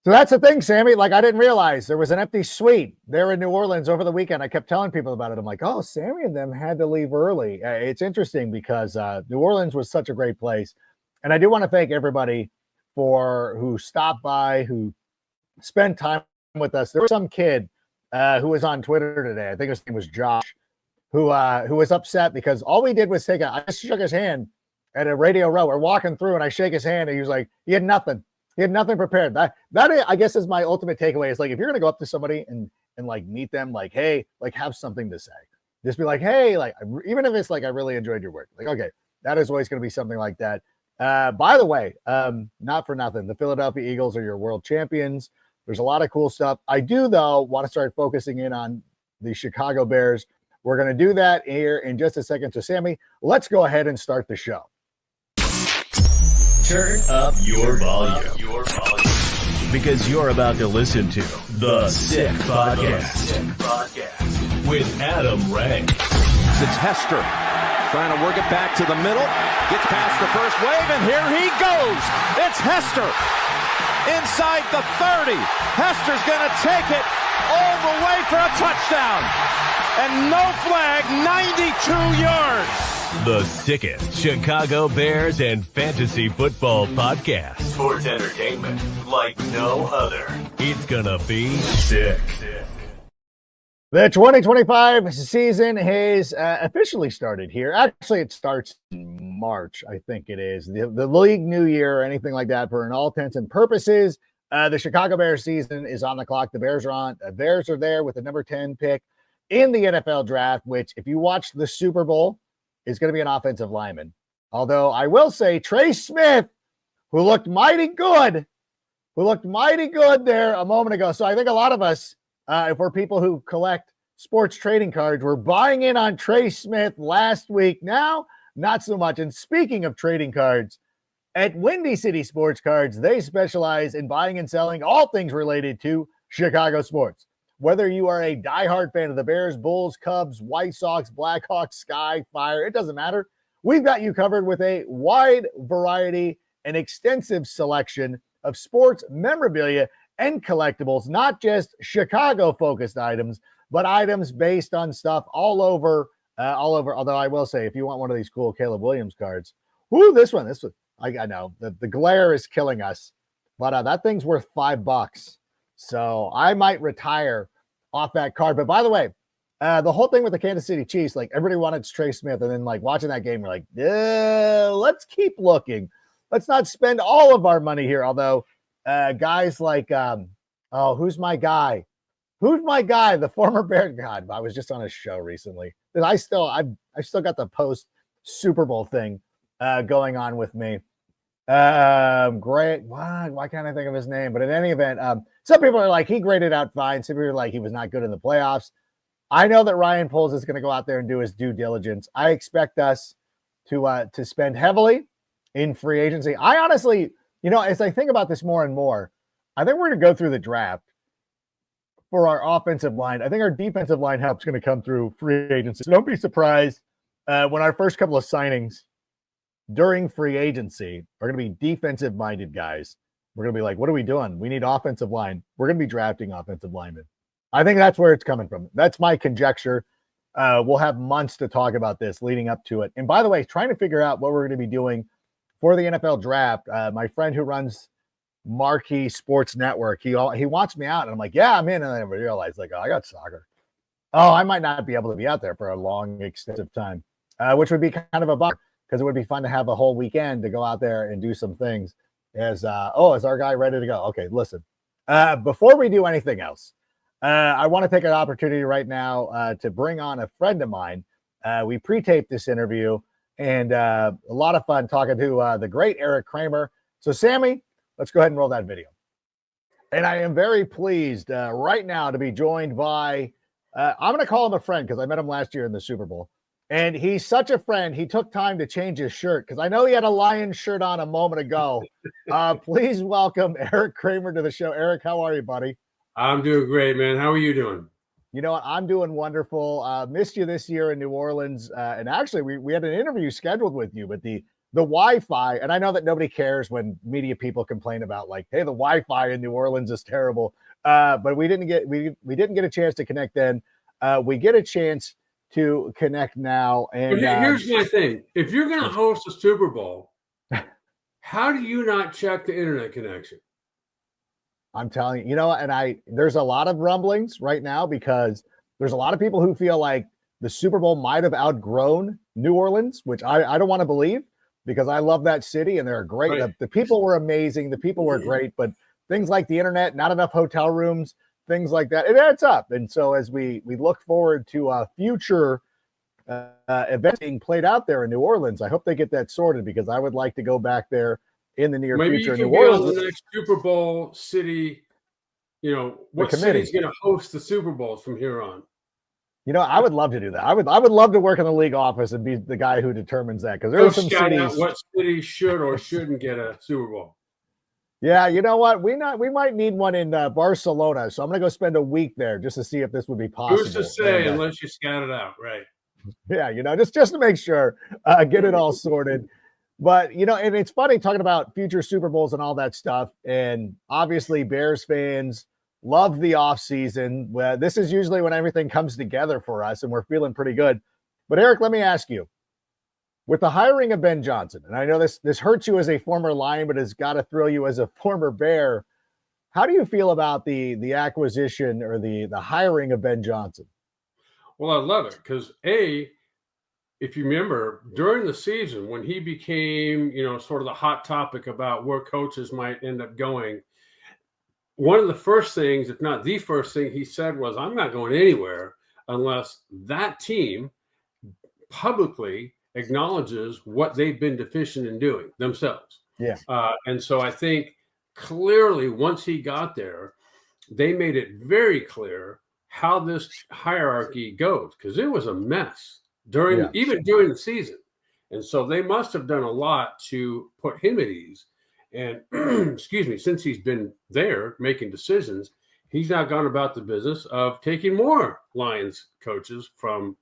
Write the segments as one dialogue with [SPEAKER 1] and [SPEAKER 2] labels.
[SPEAKER 1] So that's the thing, Sammy. Like, I didn't realize there was an empty suite there in New Orleans over the weekend. I kept telling people about it. I'm like, oh, Sammy and them had to leave early. It's interesting because New Orleans was such a great place. And I do want to thank everybody who stopped by, who spent time with us. There was some kid who was on Twitter today. I think his name was Josh, who was upset because all we did was I just shook his hand at a Radio Row. We're walking through and I shake his hand and he was like, he had nothing. He had nothing prepared. That I guess is my ultimate takeaway is like, if you're going to go up to somebody and like meet them, like, hey, like have something to say. Just be like, hey, like, even if it's like, I really enjoyed your work. Like, okay, that is always going to be something like that. By the way, not for nothing, the Philadelphia Eagles are your world champions. There's a lot of cool stuff. I do, though, want to start focusing in on the Chicago Bears. We're going to do that here in just a second. So, Sammy, let's go ahead and start the show.
[SPEAKER 2] Turn up your volume. Because you're about to listen to The Sick Podcast with Adam Rank.
[SPEAKER 3] It's Hester trying to work it back to the middle. Gets past the first wave, and here he goes. It's Hester inside the 30. Hester's going to take it all the way for a touchdown. And no flag, 92 yards.
[SPEAKER 2] The sickest Chicago Bears and fantasy football podcast. Sports entertainment like no other. It's gonna be sick.
[SPEAKER 1] The 2025 season has officially started here. Actually, it starts in March, I think it is. The league new year or anything like that for all intents and purposes. The Chicago Bears season is on the clock. The Bears are there with the number 10 pick in the NFL draft, which if you watch the Super Bowl, is going to be an offensive lineman. Although I will say Trey Smith, who looked mighty good there a moment ago. So I think a lot of us, if we're people who collect sports trading cards, were buying in on Trey Smith last week. Now, not so much. And speaking of trading cards, at Windy City Sports Cards, they specialize in buying and selling all things related to Chicago sports. Whether you are a diehard fan of the Bears, Bulls, Cubs, White Sox, Blackhawks, Sky, Fire, it doesn't matter. We've got you covered with a wide variety and extensive selection of sports memorabilia and collectibles, not just Chicago-focused items, but items based on stuff all over. Although I will say, if you want one of these cool Caleb Williams cards, this one, I know the glare is killing us, but that thing's worth $5. So I might retire off that card. But by the way, the whole thing with the Kansas City Chiefs, like everybody wanted Trey Smith. And then like watching that game, we're like, let's keep looking. Let's not spend all of our money here. Although guys like, who's my guy? The former Bear. God, I was just on a show recently. And I still got the post Super Bowl thing going on with me. Great. Why can't I think of his name? But in any event, some people are like, he graded out fine. Some people are like, he was not good in the playoffs. I know that Ryan Poles is going to go out there and do his due diligence. I expect us to spend heavily in free agency. I honestly, as I think about this more and more, I think we're going to go through the draft for our offensive line. I think our defensive line help is going to come through free agency. So don't be surprised when our first couple of signings during free agency are going to be defensive-minded guys. We're going to be like, what are we doing? We need offensive line. We're going to be drafting offensive linemen. I think that's where it's coming from. That's my conjecture. We'll have months to talk about this leading up to it. And by the way, trying to figure out what we're going to be doing for the NFL draft, my friend who runs Marquee Sports Network, he wants me out. And I'm like, yeah, I'm in. And then I realized, like, I got soccer. Oh, I might not be able to be out there for a long, extensive time, which would be kind of a bummer because it would be fun to have a whole weekend to go out there and do some things. Is our guy ready to go? Okay, listen. Before we do anything else, I want to take an opportunity right now to bring on a friend of mine. We pre-taped this interview, and a lot of fun talking to the great Erik Kramer. So, Sammy, let's go ahead and roll that video. And I am very pleased right now to be joined by, I'm going to call him a friend because I met him last year in the Super Bowl. And he's such a friend. He took time to change his shirt because I know he had a Lions shirt on a moment ago. Please welcome Erik Kramer to the show. Erik, how are you, buddy?
[SPEAKER 4] I'm doing great, man. How are you doing?
[SPEAKER 1] You know what? I'm doing wonderful. Missed you this year in New Orleans. And actually, we had an interview scheduled with you, but the the Wi-Fi, and I know that nobody cares when media people complain about like, hey, the Wi-Fi in New Orleans is terrible. But we didn't get a chance to connect then. We get a chance to connect now. And
[SPEAKER 4] here's my thing: if you're going to host a Super Bowl, how do you not check the internet connection?
[SPEAKER 1] I'm telling you, and there's a lot of rumblings right now because there's a lot of people who feel like the Super Bowl might have outgrown New Orleans, which I don't want to believe because I love that city and they're great.
[SPEAKER 4] Right.
[SPEAKER 1] The people were amazing. The people were great, but things like the internet, not enough hotel rooms, things like that, it adds up. And so as we look forward to future events being played out there in New Orleans, I hope they get that sorted because I would like to go back there in the near
[SPEAKER 4] Maybe
[SPEAKER 1] future.
[SPEAKER 4] you can
[SPEAKER 1] New
[SPEAKER 4] be
[SPEAKER 1] Orleans,
[SPEAKER 4] on the next Super Bowl city. What city's going to host the Super Bowls from here on?
[SPEAKER 1] I would love to do that. I would love to work in the league office and be the guy who determines that because there are some cities.
[SPEAKER 4] What city should or shouldn't get a Super Bowl?
[SPEAKER 1] Yeah, you know what? We might need one in Barcelona, so I'm gonna go spend a week there just to see if this would be possible.
[SPEAKER 4] Who's to say unless you scout it out, right?
[SPEAKER 1] Yeah, just to make sure, get it all sorted. But and it's funny talking about future Super Bowls and all that stuff. And obviously, Bears fans love the offseason. Well, this is usually when everything comes together for us, and we're feeling pretty good. But Eric, let me ask you. With the hiring of Ben Johnson, and I know this hurts you as a former Lion, but it's got to thrill you as a former Bear. How do you feel about the acquisition or the hiring of Ben Johnson?
[SPEAKER 4] Well, I love it because if you remember during the season when he became, sort of the hot topic about where coaches might end up going, one of the first things, if not the first thing he said was, "I'm not going anywhere unless that team publicly acknowledges what they've been deficient in doing themselves."
[SPEAKER 1] Yeah.
[SPEAKER 4] And so I think clearly once he got there, they made it very clear how this hierarchy goes because it was a mess even during the season. And so they must have done a lot to put him at ease. And excuse me, since he's been there making decisions, he's now gone about the business of taking more Lions coaches from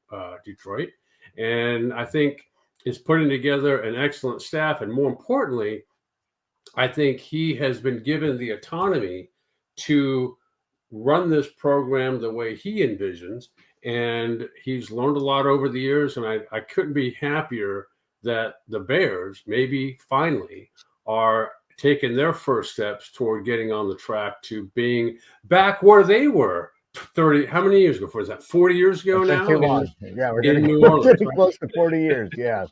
[SPEAKER 4] Detroit. And I think is putting together an excellent staff. And more importantly, I think he has been given the autonomy to run this program the way he envisions. And he's learned a lot over the years. And I couldn't be happier that the Bears maybe finally are taking their first steps toward getting on the track to being back where they were 30, how many years ago? Was that 40 years ago now?
[SPEAKER 1] Too long. We're getting close to 40 years. Yeah.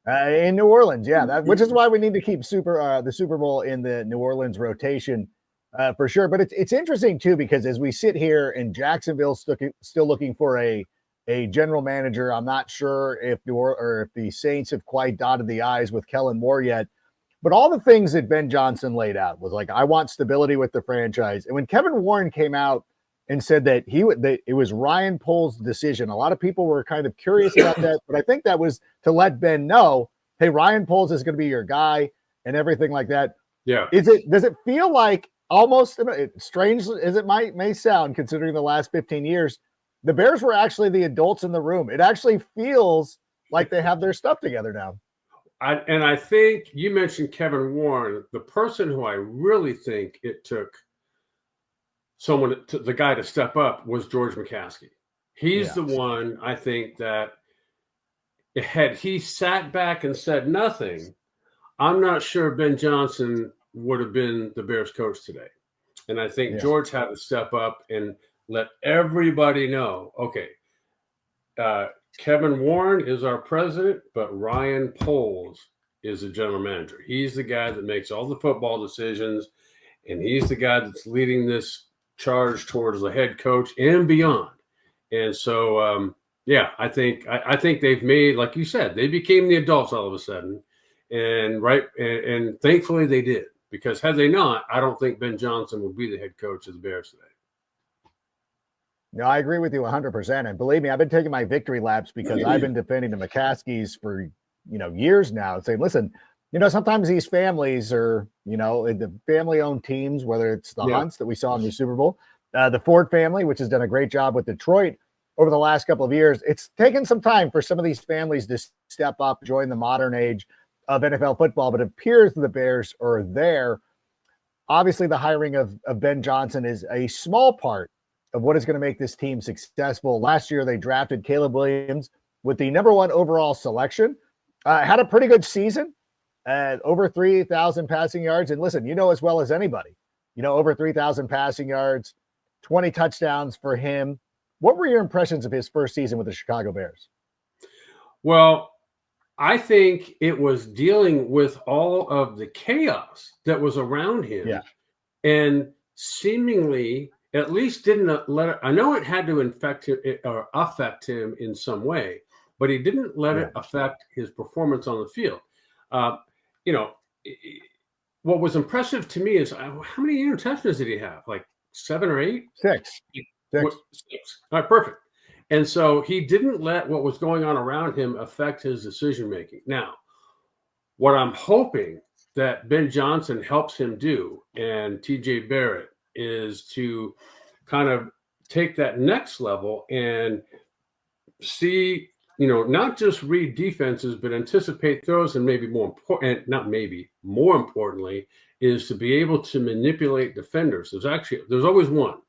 [SPEAKER 1] In New Orleans. Yeah. Which is why we need to keep the Super Bowl in the New Orleans rotation for sure. But it's interesting too, because as we sit here in Jacksonville, still looking for a general manager. I'm not sure if if the Saints have quite dotted the I's with Kellen Moore yet. But all the things that Ben Johnson laid out was like, I want stability with the franchise. And when Kevin Warren came out and said that it was Ryan Poles' decision, a lot of people were kind of curious about that. But I think that was to let Ben know, hey, Ryan Poles is going to be your guy and everything like that.
[SPEAKER 4] Yeah.
[SPEAKER 1] Does it feel like almost, strange as it may sound, considering the last 15 years, the Bears were actually the adults in the room? It actually feels like they have their stuff together now.
[SPEAKER 4] I think you mentioned Kevin Warren. The person who I really think it took the guy to step up was George McCaskey. He's the one, I think, that had he sat back and said nothing, I'm not sure Ben Johnson would have been the Bears coach today. And I think George had to step up and let everybody know, okay, Kevin Warren is our president, but Ryan Poles is the general manager. He's the guy that makes all the football decisions, and he's the guy that's leading this charge towards the head coach and beyond. And so, I think they've made, like you said, they became the adults all of a sudden, and thankfully they did, because had they not, I don't think Ben Johnson would be the head coach of the Bears today.
[SPEAKER 1] No, I agree with you 100%. And believe me, I've been taking my victory laps because I've been defending the McCaskies for, years now and saying, listen, sometimes these families are, the family-owned teams, whether it's the Hunts that we saw in the Super Bowl, the Ford family, which has done a great job with Detroit over the last couple of years. It's taken some time for some of these families to step up, join the modern age, of NFL football, but it appears the Bears are there. Obviously, the hiring of Ben Johnson is a small part of what is going to make this team successful. Last year, they drafted Caleb Williams with the number 1 overall selection. Had a pretty good season at over 3,000 passing yards. And listen, as well as anybody, over 3,000 passing yards, 20 touchdowns for him. What were your impressions of his first season with the Chicago Bears?
[SPEAKER 4] Well, I think it was dealing with all of the chaos that was around him, and seemingly at least didn't let it. I know it had to infect him or affect him in some way, but he didn't let it affect his performance on the field. What was impressive to me is how many interceptions did he have? Like 7 or 8?
[SPEAKER 1] 6. 6.
[SPEAKER 4] 6. All right, perfect. And so he didn't let what was going on around him affect his decision-making. Now, what I'm hoping that Ben Johnson helps him do, and TJ Barrett, is to kind of take that next level and see, not just read defenses, but anticipate throws, and maybe more importantly, is to be able to manipulate defenders. There's always one.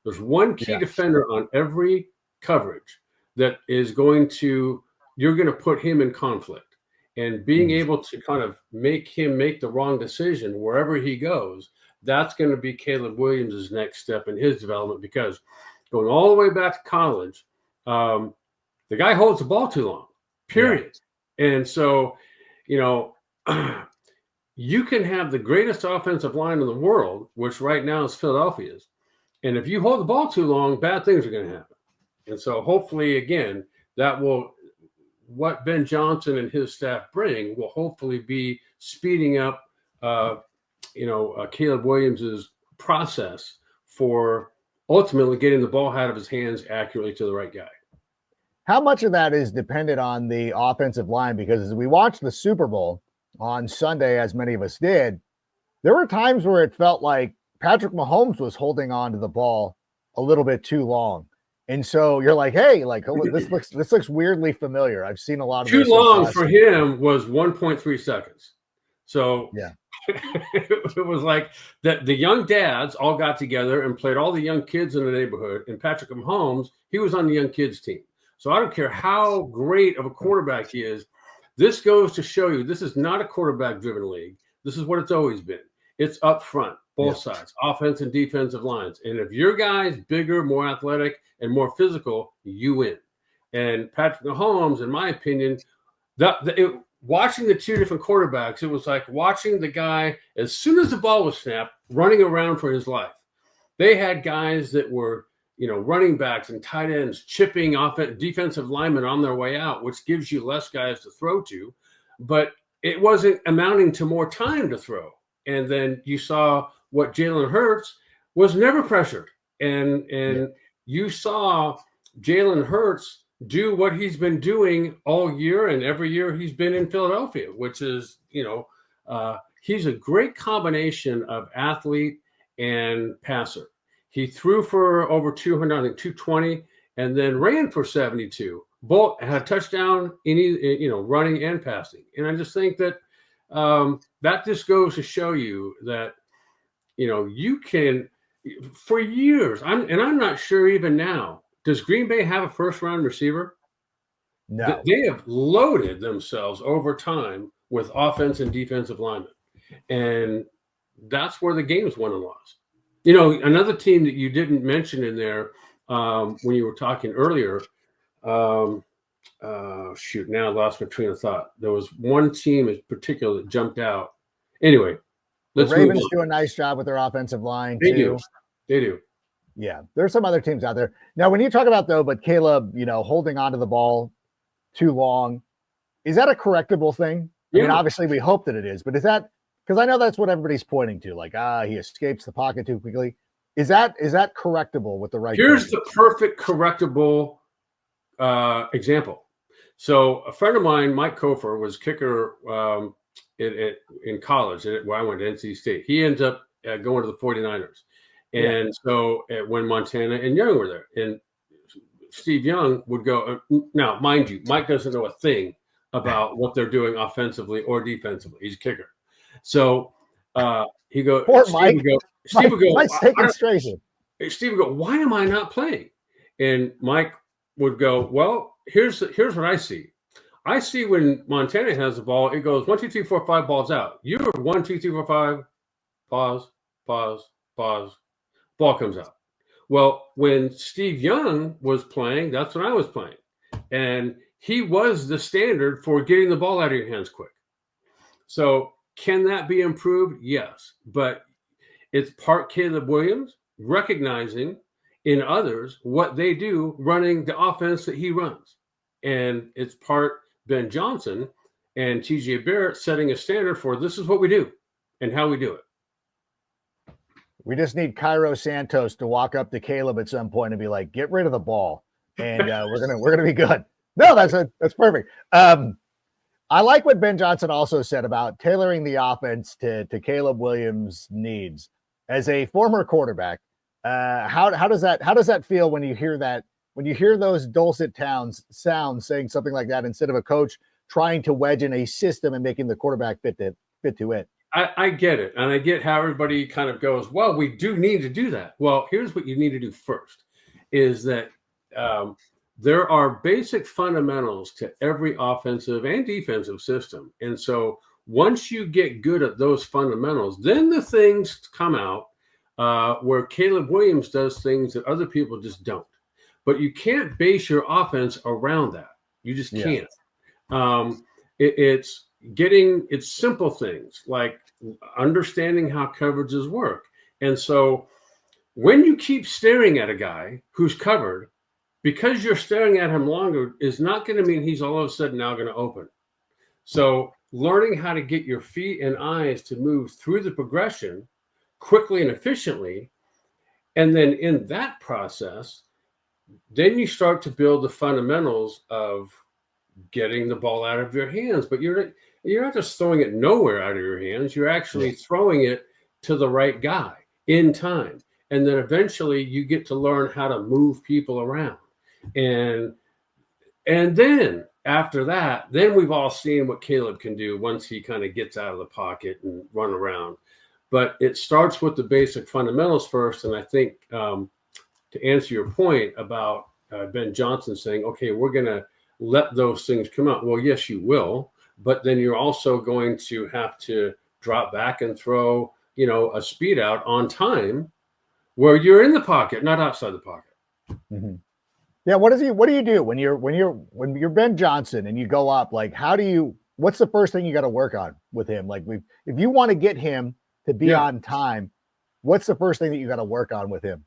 [SPEAKER 4] There's one key defender on every coverage that is you're going to put him in conflict, and being able to kind of make him make the wrong decision wherever he goes. That's going to be Caleb Williams' next step in his development, because going all the way back to college, the guy holds the ball too long, period. Yeah. And so, you can have the greatest offensive line in the world, which right now is Philadelphia's. And if you hold the ball too long, bad things are going to happen. And so hopefully, again, what Ben Johnson and his staff bring will hopefully be speeding up, Caleb Williams's process for ultimately getting the ball out of his hands accurately to the right guy.
[SPEAKER 1] How much of that is dependent on the offensive line? Because as we watched the Super Bowl on Sunday, as many of us did, there were times where it felt like Patrick Mahomes was holding on to the ball a little bit too long. And so you're like, hey, this looks weirdly familiar. I've seen a lot of
[SPEAKER 4] too long for him was 1.3 seconds. So it was like that the young dads all got together and played all the young kids in the neighborhood, and Patrick Mahomes, he was on the young kids team. So I don't care how great of a quarterback he is. This goes to show you this is not a quarterback-driven league. This is what it's always been. It's up front, both sides, offense and defensive lines. And if your guy's bigger, more athletic, and more physical, you win. And Patrick Mahomes, in my opinion, watching the two different quarterbacks, it was like watching the guy, as soon as the ball was snapped, running around for his life. They had guys that were, running backs and tight ends chipping defensive linemen on their way out, which gives you less guys to throw to. But it wasn't amounting to more time to throw. And then you saw what Jalen Hurts was never pressured. And you saw Jalen Hurts do what he's been doing all year and every year he's been in Philadelphia, which is, he's a great combination of athlete and passer. He threw for over 200, I think 220, and then ran for 72. Both had a touchdown in running and passing. And I just think that that just goes to show you that, you can, for years, I'm not sure even now, does Green Bay have a first-round receiver?
[SPEAKER 1] No.
[SPEAKER 4] They have loaded themselves over time with offense and defensive linemen. And that's where the game's won and lost. Another team that you didn't mention in there when you were talking earlier, now I lost my train of thought. There was one team in particular that jumped out. Anyway,
[SPEAKER 1] the Ravens do a nice job with their offensive line, too.
[SPEAKER 4] They do.
[SPEAKER 1] Yeah, there's some other teams out there. Now, when you talk about, but Caleb, holding onto the ball too long, is that a correctable thing? I mean, obviously we hope that it is, but is that, because I know that's what everybody's pointing to, like, he escapes the pocket too quickly. Is that correctable with the right?
[SPEAKER 4] Here's the perfect correctable example. So a friend of mine, Mike Kofer, was kicker in college where I went to NC State. He ends up going to the 49ers. And so when Montana and Young were there, and Steve Young would go, now, mind you, Mike doesn't know a thing about what they're doing offensively or defensively. He's a kicker. So he goes,
[SPEAKER 1] Poor Mike.
[SPEAKER 4] Steve would go,
[SPEAKER 1] Mike's taking straight.
[SPEAKER 4] Steve would go, why am I not playing? And Mike would go, well, here's what I see. I see when Montana has the ball, it goes 1, 2, 3, 4, 5 balls out. You're 1, 2, 3, 4, 5, pause, ball comes out. Well, when Steve Young was playing, that's when I was playing. And he was the standard for getting the ball out of your hands quick. So can that be improved? Yes. But it's part Caleb Williams recognizing in others what they do running the offense that he runs. And it's part Ben Johnson and TJ Barrett setting a standard for this is what we do and how we do it.
[SPEAKER 1] We just need Cairo Santos to walk up to Caleb at some point and be like, "Get rid of the ball," and we're gonna be good. No, that's perfect. I like what Ben Johnson also said about tailoring the offense to Caleb Williams' needs. As a former quarterback, how does that feel when you hear that? When you hear those dulcet sounds saying something like that instead of a coach trying to wedge in a system and making the quarterback fit to it?
[SPEAKER 4] I get it. And I get how everybody kind of goes, well, we do need to do that. Well, here's what you need to do first is that there are basic fundamentals to every offensive and defensive system. And so once you get good at those fundamentals, then the things come out where Caleb Williams does things that other people just don't. But you can't base your offense around that. You just can't. It's simple things like understanding how coverages work. And so when you keep staring at a guy who's covered, because you're staring at him longer is not going to mean he's all of a sudden now going to open. So learning how to get your feet and eyes to move through the progression quickly and efficiently. And then in that process, then you start to build the fundamentals of getting the ball out of your hands. But you're not just throwing it nowhere out of your hands. You're actually throwing it to the right guy in time. And then eventually you get to learn how to move people around. And then after that, then we've all seen what Caleb can do once he kind of gets out of the pocket and run around. But it starts with the basic fundamentals first. And I think to answer your point about Ben Johnson saying, okay, we're going to let those things come out. Well, yes, you will. But then you're also going to have to drop back and throw, a speed out on time where you're in the pocket, not outside the pocket.
[SPEAKER 1] Mm-hmm. Yeah. What do you do when you're Ben Johnson and you go up? Like, what's the first thing you got to work on with him? Like, if you want to get him to be on time, what's the first thing that you got to work on with him?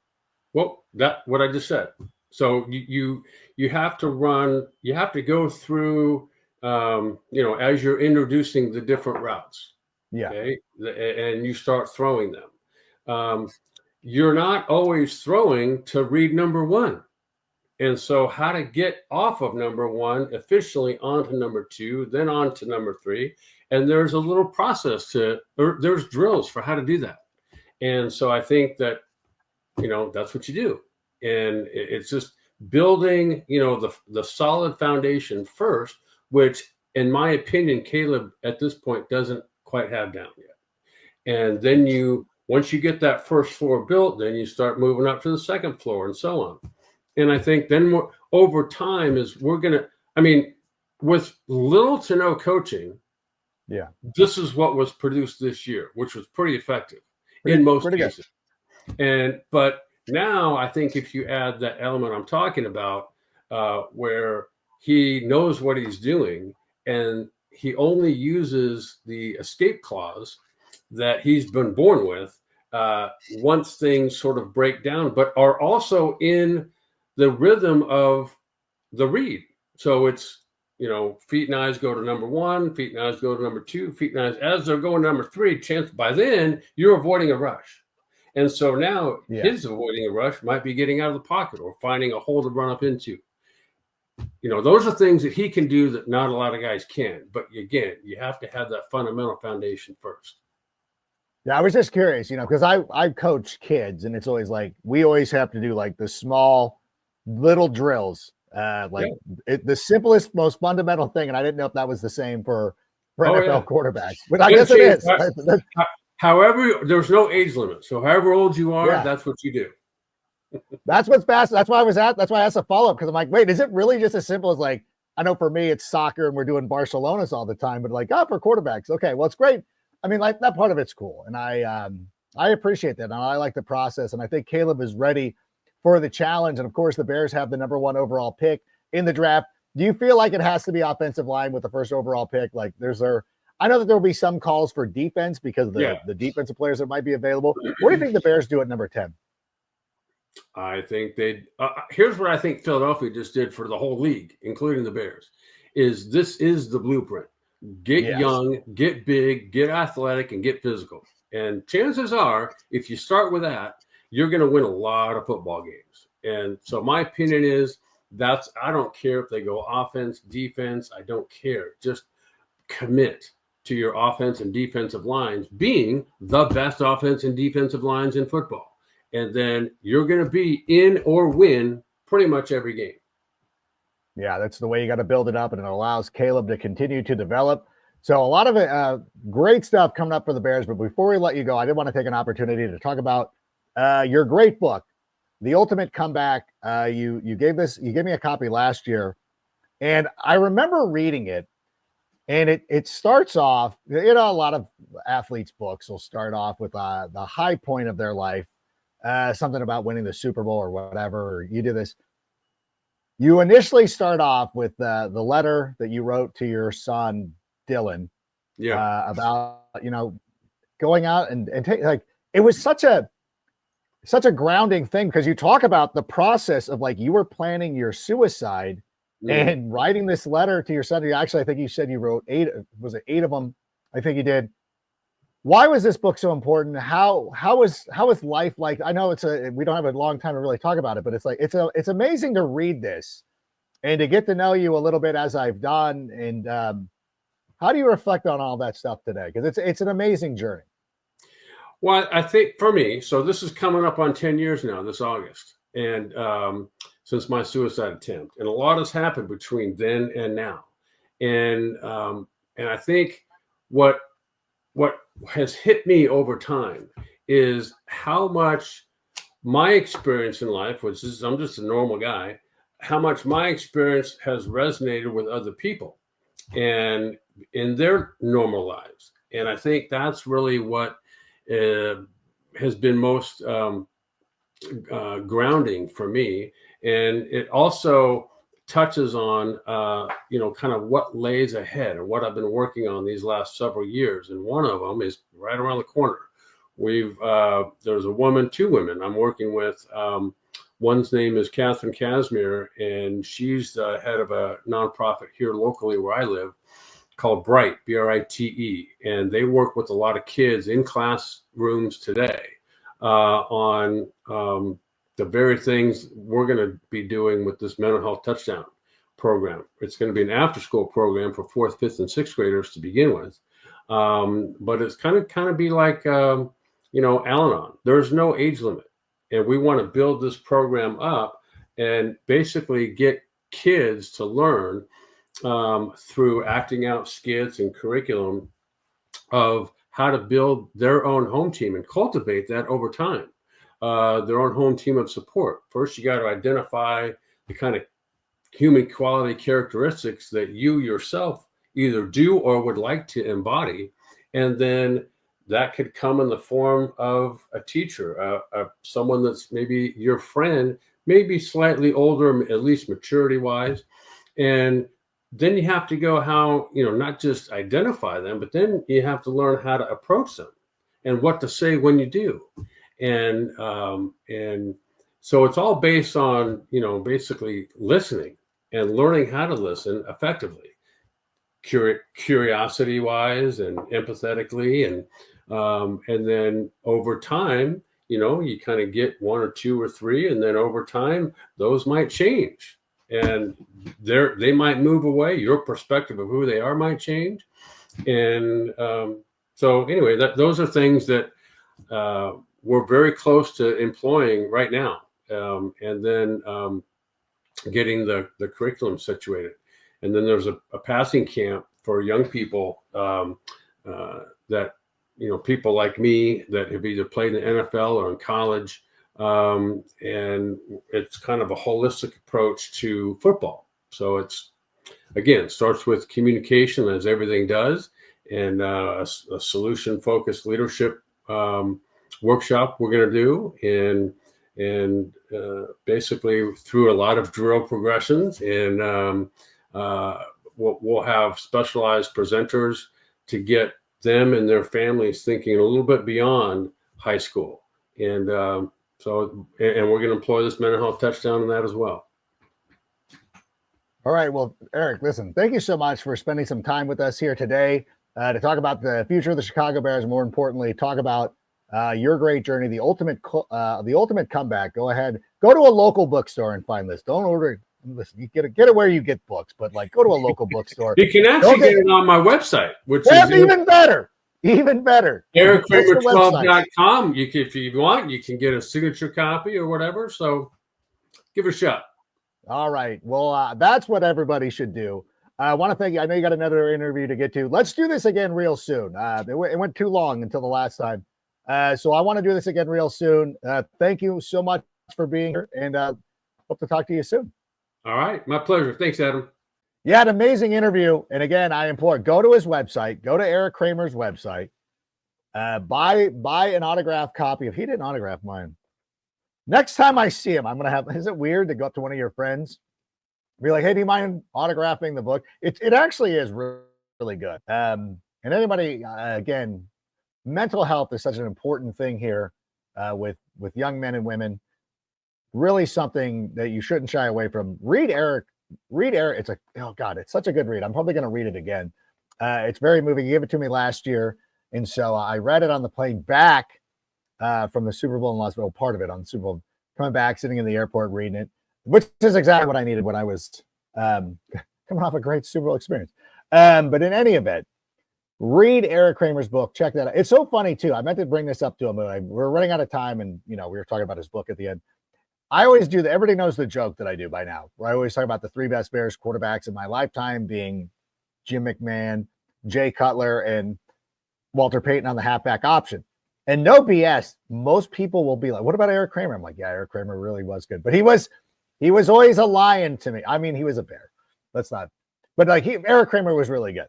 [SPEAKER 4] Well, what I just said. So you have to run, you have to go through, as you're introducing the different routes.
[SPEAKER 1] Yeah.
[SPEAKER 4] Okay. And you start throwing them. You're not always throwing to read number one. And so how to get off of number one efficiently onto number two, then on to number three. And there's a little process there's drills for how to do that. And so I think that, that's what you do. And it's just building, the solid foundation first, which in my opinion, Caleb at this point doesn't quite have down yet. And then once you get that first floor built, then you start moving up to the second floor and so on. And I think then over time with little to no coaching, this is what was produced this year, which was pretty effective in most cases. But now I think if you add that element I'm talking about, where he knows what he's doing and he only uses the escape clause that he's been born with once things sort of break down, but are also in the rhythm of the read. So it's, feet and eyes go to number one, feet and eyes go to number two, feet and eyes, as they're going to number three, chance by then you're avoiding a rush. And so now his avoiding a rush might be getting out of the pocket or finding a hole to run up into. Those are things that he can do that not a lot of guys can. But again, you have to have that fundamental foundation first.
[SPEAKER 1] Yeah, I was just curious, because I coach kids and it's always like, we always have to do like the small little drills The simplest, most fundamental thing. And I didn't know if that was the same for NFL quarterbacks, but I guess it is.
[SPEAKER 4] However, there's no age limit. So however old you are, that's what you do.
[SPEAKER 1] That's what's fast. That's why that's why I asked a follow-up, because I'm like, wait, is it really just as simple as like, I know for me it's soccer and we're doing Barcelonas all the time, but like, for quarterbacks. Okay, well, it's great. I mean, like that part of it's cool. And I appreciate that. And I like the process. And I think Caleb is ready for the challenge. And of course, the Bears have the number 1 overall pick in the draft. Do you feel like it has to be offensive line with the first overall pick? Like I know that there'll be some calls for defense because of the defensive players that might be available. What do you think the Bears do at number 10?
[SPEAKER 4] I think here's what I think Philadelphia just did for the whole league, including the Bears, this is the blueprint. Get young, get big, get athletic, and get physical. And chances are, if you start with that, you're going to win a lot of football games. And so my opinion is I don't care if they go offense, defense, I don't care. Just commit to your offense and defensive lines being the best offense and defensive lines in football. And then you're going to be in or win pretty much every game.
[SPEAKER 1] Yeah, that's the way you got to build it up, and it allows Caleb to continue to develop. So a lot of it, great stuff coming up for the Bears. But before we let you go, I did want to take an opportunity to talk about your great book, The Ultimate Comeback. You gave me a copy last year, and I remember reading it. And it starts off, a lot of athletes' books will start off with the high point of their life, something about winning the Super Bowl or whatever. Or you do this. You initially start off with the letter that you wrote to your son, Dylan, about, going out and take, like, it was such a grounding thing, because you talk about the process of, like, you were planning your suicide and writing this letter to your son. Actually, I think you said you wrote 8 of them? I think you did. Why was this book so important? How is life like? I know we don't have a long time to really talk about it, but it's amazing to read this and to get to know you a little bit as I've done. And how do you reflect on all that stuff today? Because it's an amazing journey.
[SPEAKER 4] Well, I think for me, so this is coming up on 10 years now, this August, and since my suicide attempt, and a lot has happened between then and now, and I think what has hit me over time is how much my experience in life, which is I'm just a normal guy, how much my experience has resonated with other people and in their normal lives. And I think that's really what has been most grounding for me. And it also touches on, kind of what lays ahead and what I've been working on these last several years. And one of them is right around the corner. There's two women I'm working with. One's name is Catherine Casimir, and she's the head of a nonprofit here locally where I live called Bright, B-R-I-T-E. And they work with a lot of kids in classrooms today on the very things we're going to be doing with this mental health touchdown program. It's going to be an after-school program for 4th, 5th, and 6th graders to begin with. But it's kind of be like, Al-Anon. There's no age limit. And we want to build this program up and basically get kids to learn through acting out skits and curriculum of how to build their own home team and cultivate that over time. Their own home team of support. First, you got to identify the kind of human quality characteristics that you yourself either do or would like to embody. And then that could come in the form of a teacher, someone that's maybe your friend, maybe slightly older, at least maturity wise. And then you have to go how, not just identify them, but then you have to learn how to approach them and what to say when you do. And so it's all based on, basically listening and learning how to listen effectively, curiosity wise and empathetically. And then over time, you kind of get 1 or 2 or 3, and then over time, those might change and they might move away. Your perspective of who they are might change. And so anyway, those are things that we're very close to employing right now. And then getting the curriculum situated. And then there's a passing camp for young people that, people like me that have either played in the NFL or in college. And it's kind of a holistic approach to football. So it's, again, starts with communication, as everything does, and a solution-focused leadership workshop we're going to do, and basically through a lot of drill progressions, and we'll have specialized presenters to get them and their families thinking a little bit beyond high school, and we're going to employ this mental health touchdown in that as well.
[SPEAKER 1] All right. Well, Eric, listen, thank you so much for spending some time with us here today to talk about the future of the Chicago Bears. More importantly, talk about your great journey, the ultimate comeback. Go ahead, go to a local bookstore and find this. Don't order it. Listen, you get it where you get books, but go to a local bookstore.
[SPEAKER 4] You can actually get it on my website, which is
[SPEAKER 1] even better. Even better.
[SPEAKER 4] EricKramer12.com. If you want, you can get a signature copy or whatever. So give it a shot.
[SPEAKER 1] All right. Well, that's what everybody should do. I want to thank you. I know you got another interview to get to. Let's do this again real soon. It went too long until the last time. So I want to do this again real soon. Thank you so much for being here, and hope to talk to you soon.
[SPEAKER 4] All right. My pleasure. Thanks, Adam.
[SPEAKER 1] Yeah, an amazing interview. And again, I implore, go to his website, go to Erik Kramer's website, buy an autographed copy. If he didn't autograph mine, next time I see him, I'm going to have, is it weird to go up to one of your friends, be like, hey, do you mind autographing the book? It actually is really good. And anybody, again, mental health is such an important thing here with young men and women. Really something that you shouldn't shy away from. Read Eric. It's it's such a good read. I'm probably going to read it again. It's very moving. He gave it to me last year. And so I read it on the plane back from the Super Bowl in Las Vegas, part of it on the Super Bowl, coming back, sitting in the airport, reading it, which is exactly what I needed when I was coming off a great Super Bowl experience. But in any event, read Erik Kramer's book. Check that out. It's so funny too. I meant to bring this up to him, but we're running out of time, and we were talking about his book at the end. I always do that. Everybody knows the joke that I do by now, where I always talk about the three best Bears quarterbacks in my lifetime being Jim McMahon, Jay Cutler, and Walter Payton on the halfback option. And no BS, most people will be like, what about Erik Kramer? I'm like, yeah, Erik Kramer really was good. But he was always a lion to me. I mean, he was a bear. Erik Kramer was really good.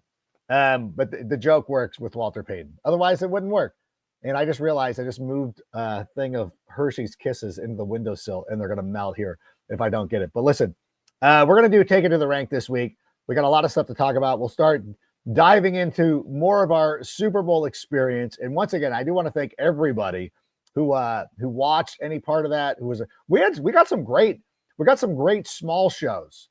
[SPEAKER 1] But the joke works with Walter Payton. Otherwise, it wouldn't work. And I just realized I just moved a thing of Hershey's Kisses into the windowsill, and they're going to melt here if I don't get it. But listen, we're going to Take It to the Rank this week. We got a lot of stuff to talk about. We'll start diving into more of our Super Bowl experience. And once again, I do want to thank everybody who watched any part of that. We got some great small shows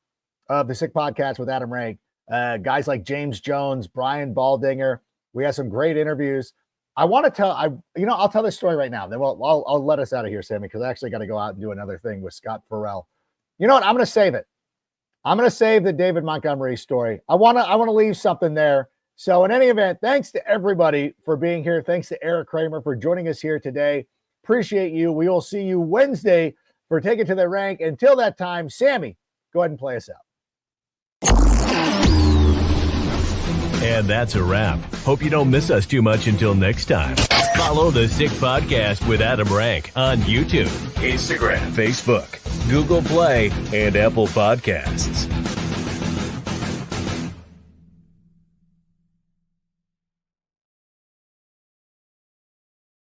[SPEAKER 1] of the Sick Podcast with Adam Rank. Guys like James Jones, Brian Baldinger. We had some great interviews. I want to tell, I'll tell this story right now. Then I'll let us out of here, Sammy, because I actually got to go out and do another thing with Scott Farrell. You know what? I'm going to save it. I'm going to save the David Montgomery story. I want to leave something there. So in any event, thanks to everybody for being here. Thanks to Erik Kramer for joining us here today. Appreciate you. We will see you Wednesday for Take It to the Rank. Until that time, Sammy, go ahead and play us out.
[SPEAKER 2] And that's a wrap. Hope you don't miss us too much until next time. Follow the Sick Podcast with Adam Rank on YouTube, Instagram, Facebook, Google Play, and Apple Podcasts.